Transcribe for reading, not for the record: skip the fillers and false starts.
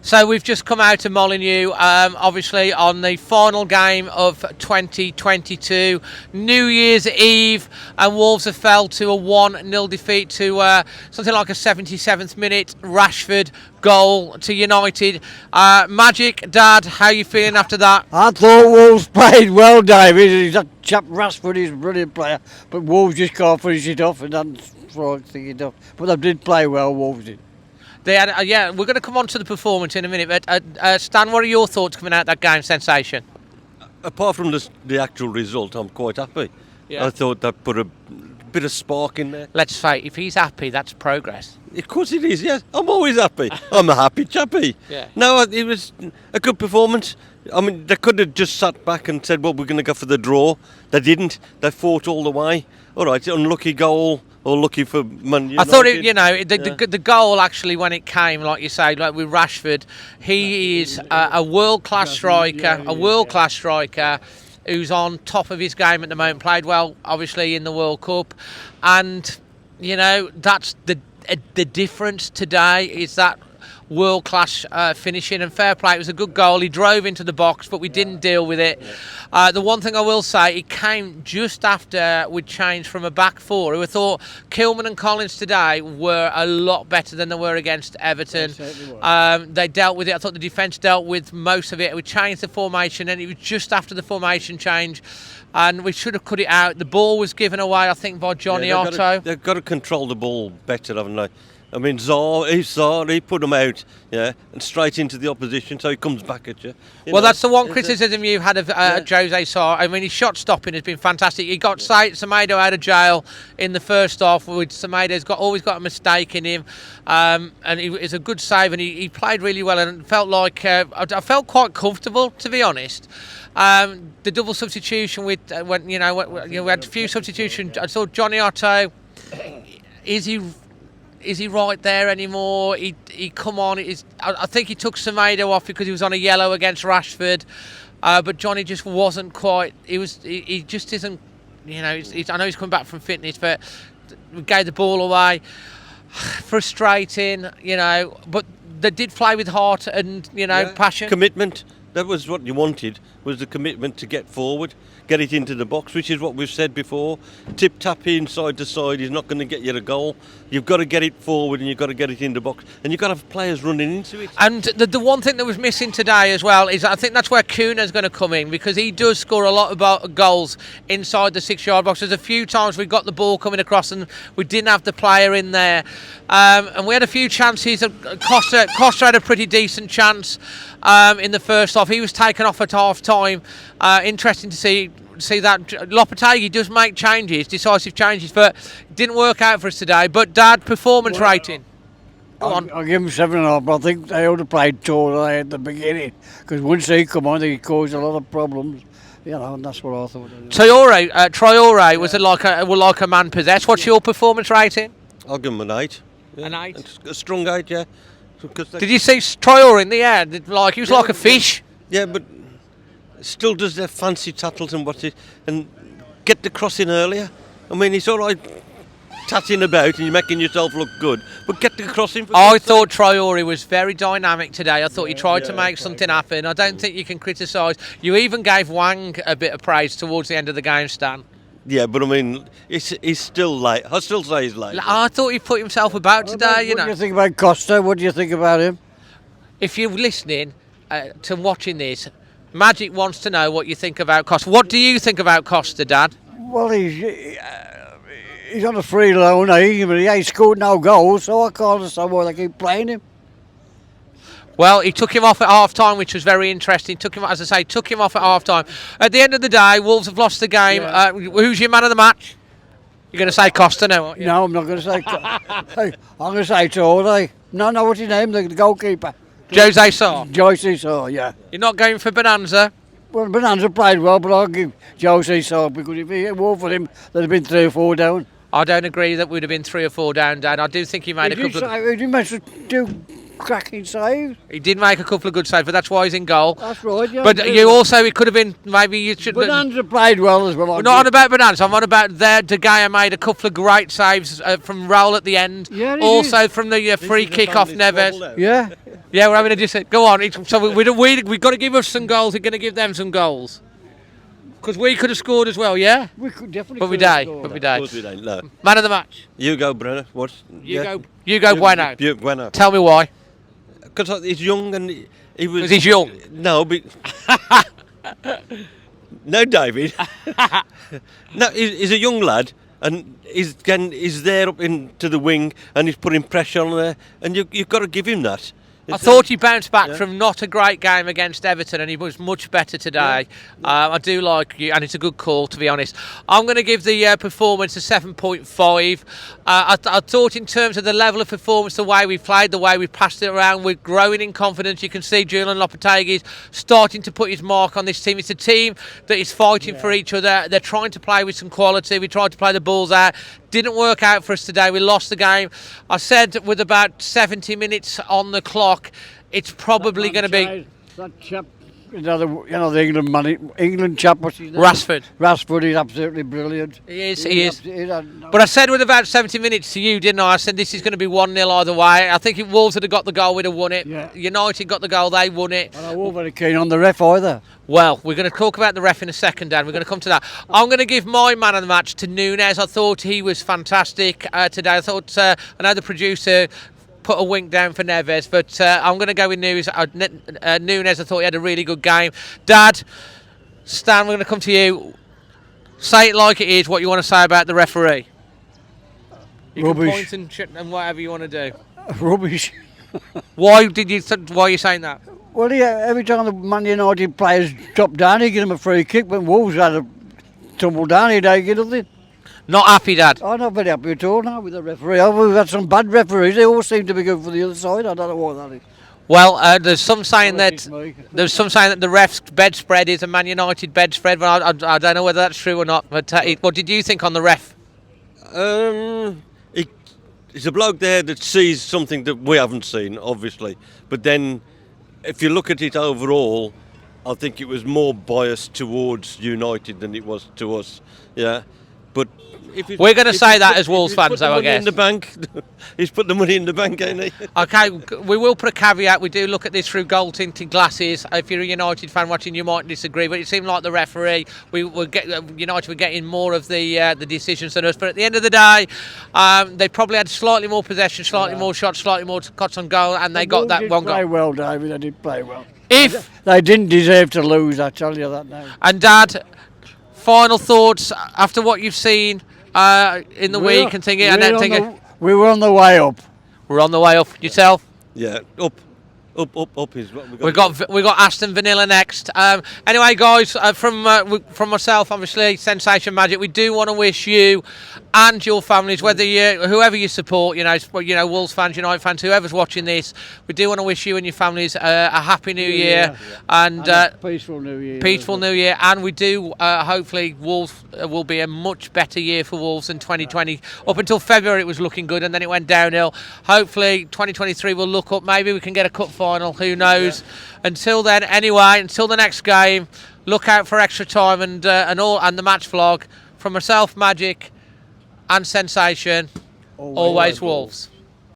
So we've just come out of Molinuex, obviously on the final game of 2022, New Year's Eve, and Wolves have fell to a 1-0 defeat to something like a 77th minute Rashford goal to United. Magic, Dad, how are you feeling after that? I thought Wolves played well, David. That chap Rashford is a brilliant player, but Wolves just can't finish it off, and that's what I think it off. But they did play well, Wolves did. They had, we're going to come on to the performance in a minute, but Stan, what are your thoughts coming out of that game sensation? Apart from the actual result, I'm quite happy. Yeah. I thought that put a bit of spark in there. Let's say, if he's happy, that's progress. Of course it is, yes. I'm always happy. I'm a happy chappy. Yeah. No, it was a good performance. I mean, they could have just sat back and said, well, we're going to go for the draw. They didn't. They fought all the way. All right, unlucky goal. Or lucky for Man United. I thought the goal actually, when it came, like you say, like with Rashford, he is a world-class striker, striker who's on top of his game at the moment. Played well, obviously, in the World Cup, and that's the difference today is that world-class finishing, and fair play. It was a good goal. He drove into the box, but we didn't deal with it. The one thing I will say, it came just after we'd changed from a back four. I thought Kilman and Collins today were a lot better than they were against Everton. They dealt with it. I thought the defence dealt with most of it. We changed the formation, and it was just after the formation change, and we should have cut it out. The ball was given away, I think, by Johnny Otto. They've got to control the ball better, havenent they? I mean, he put him out, and straight into the opposition, so he comes back at you. That's the one criticism you've had of Jose Sarr. I mean, his shot stopping has been fantastic. He got Semedo out of jail in the first half, which Semedo's always got a mistake in him, and it's a good save, and he played really well, and felt like I felt quite comfortable, to be honest. The double substitution we had a few substitutions. I saw Johnny Otto. Is he right there anymore? He come on. I think he took Semedo off because he was on a yellow against Rashford, but Johnny just wasn't quite. He just isn't. I know he's coming back from fitness, but we gave the ball away. Frustrating, but they did play with heart and passion. Commitment. That was what you wanted. Was the commitment to get forward, get it into the box, which is what we've said before. Tip-tapping side to side is not going to get you a goal. You've got to get it forward and you've got to get it in the box. And you've got to have players running into it. And the one thing that was missing today as well is I think that's where Kuna's going to come in, because he does score a lot of goals inside the 6-yard box. There's a few times we got the ball coming across and we didn't have the player in there. And we had a few chances. Costa had a pretty decent chance in the first half. He was taken off at half-time. Interesting to see that Lopetegui does make decisive changes, but it didn't work out for us today. But Dad, performance rating. I'll give him 7.5, but I think they ought to play taller at the beginning, because once he come on, he caused a lot of problems. And that's what I thought. Traore was like a man possessed. What's your performance rating? I'll give him an 8. Yeah. An 8? A strong 8, yeah. Did you see Traore in the air? He was like a fish. Yeah, but still does their fancy tattles and get the crossing earlier. I mean, it's all right tatting about and you're making yourself look good, but get the crossing. I thought Traore was very dynamic today. I thought he tried to make something happen. I don't think you can criticise. You even gave Wang a bit of praise towards the end of the game, Stan. Yeah, but I mean, he's still late. I still say he's late. I thought he put himself about today. What do you think about Costa? What do you think about him? If you're listening to watching this, Magic wants to know what you think about Costa. What do you think about Costa, Dad? Well, he's on a free loan, but he ain't scored no goals, so I can't understand why they keep playing him. Well, he took him off at half-time, which was very interesting. Took him off at half-time. At the end of the day, Wolves have lost the game. Yeah. Who's your man of the match? You're going to say Costa now, aren't you? No, I'm not going to say I'm going to say Traore. No, what's his name? The goalkeeper. Jose Sarr. Jose Sarr, yeah. You're not going for Bonanza? Well, Bonanza played well, but I'll give Jose Sarr, because if he weren't for him, there'd have been 3 or 4 down. I don't agree that we'd have been 3 or 4 down, Dad. I do think he made a couple of... He managed to do cracking saves. He did make a couple of good saves, but that's why he's in goal. That's right, yeah. But you also, it could have been, maybe you should... Bonanza played well as well. We're not on about Bonanza, I'm on about De Gea made a couple of great saves from Roll at the end. Yeah, he also did. from the free kick off Neves. Yeah. Yeah, we're having a dissent. Go on. So we've got to give us some goals. We're going to give them some goals. Because we could have scored as well, yeah? We could definitely. But we could have don't. scored. But we Of don't. course we don't, no. Man of the match. You go, Brenner. What? You go Bueno. Bueno. Tell me why. Because he's young and he was... Because he's young. No, but... No, David. No, he's a young lad and he's there up into the wing and he's putting pressure on there and you've got to give him that. I thought he bounced back from not a great game against Everton, and he was much better today. I do like you, and it's a good call, to be honest. I'm going to give the performance a 7.5. I thought in terms of the level of performance, the way we played, the way we passed it around, we're growing in confidence. You can see Julian Lopetegui's starting to put his mark on this team. It's a team that is fighting for each other. They're trying to play with some quality. We tried to play the balls out. Didn't work out for us today. We lost the game. I said with about 70 minutes on the clock, it's probably going to be... That chap, the England chap, what's his name? Rashford. He's absolutely brilliant. He is. But I said with about 70 minutes to you, didn't I? I said this is going to be 1-0 either way. I think if Wolves had got the goal, we'd have won it. Yeah. United got the goal, they won it. And I wasn't very keen on the ref either. Well, we're going to talk about the ref in a second, Dan. We're going to come to that. I'm going to give my man of the match to Nunes. I thought he was fantastic today. I thought, I know the producer put a wink down for Neves, but I'm going to go with Nunes. Nunes, I thought he had a really good game. Dad, Stan, we're going to come to you. Say it like it is, what you want to say about the referee. You Rubbish. can point and whatever you want to do. Rubbish. Why are you saying that? Well, yeah, every time the Man United players dropped down, he gave them a free kick. When Wolves had a tumble down, he didn't get nothing. Not happy, Dad? I'm not very happy at all now with the referee. We've had some bad referees. They all seem to be good for the other side. I don't know what that is. Well, there's some saying that the ref's bedspread is a Man United bedspread. But I don't know whether that's true or not. But what did you think on the ref? It's a bloke there that sees something that we haven't seen, obviously. But then, if you look at it overall, I think it was more biased towards United than it was to us. Yeah, but we're going to say that as Wolves fans, though, I guess. In the bank, he's put the money in the bank, ain't he? Okay, we will put a caveat. We do look at this through gold-tinted glasses. If you're a United fan watching, you might disagree, but it seemed like the referee, United were getting more of the decisions than us. But at the end of the day, they probably had slightly more possession, slightly more shots, slightly more shots on goal, and they got that one goal. They did play well, David. They did play well. If they didn't deserve to lose, I tell you that now. And Dad, final thoughts after what you've seen in the week and thinking, and then thinking we were on the way up. We're on the way up. Yourself? Yeah, up is what we got Aston Vanilla next. Anyway, guys, from myself, obviously, Sensation Magic. We do want to wish you and your families, whether whoever you support, Wolves fans, United fans, whoever's watching this, we do want to wish you and your families a happy New Year and a peaceful New Year. Peaceful New Year, and we do hopefully Wolves will be a much better year for Wolves than 2020. Up until February, it was looking good, and then it went downhill. Hopefully, 2023 will look up. Maybe we can get a cup final. Who knows? Until then, anyway, until the next game, look out for extra time and the match vlog from myself, Magic, and Sensation. Always Wolves.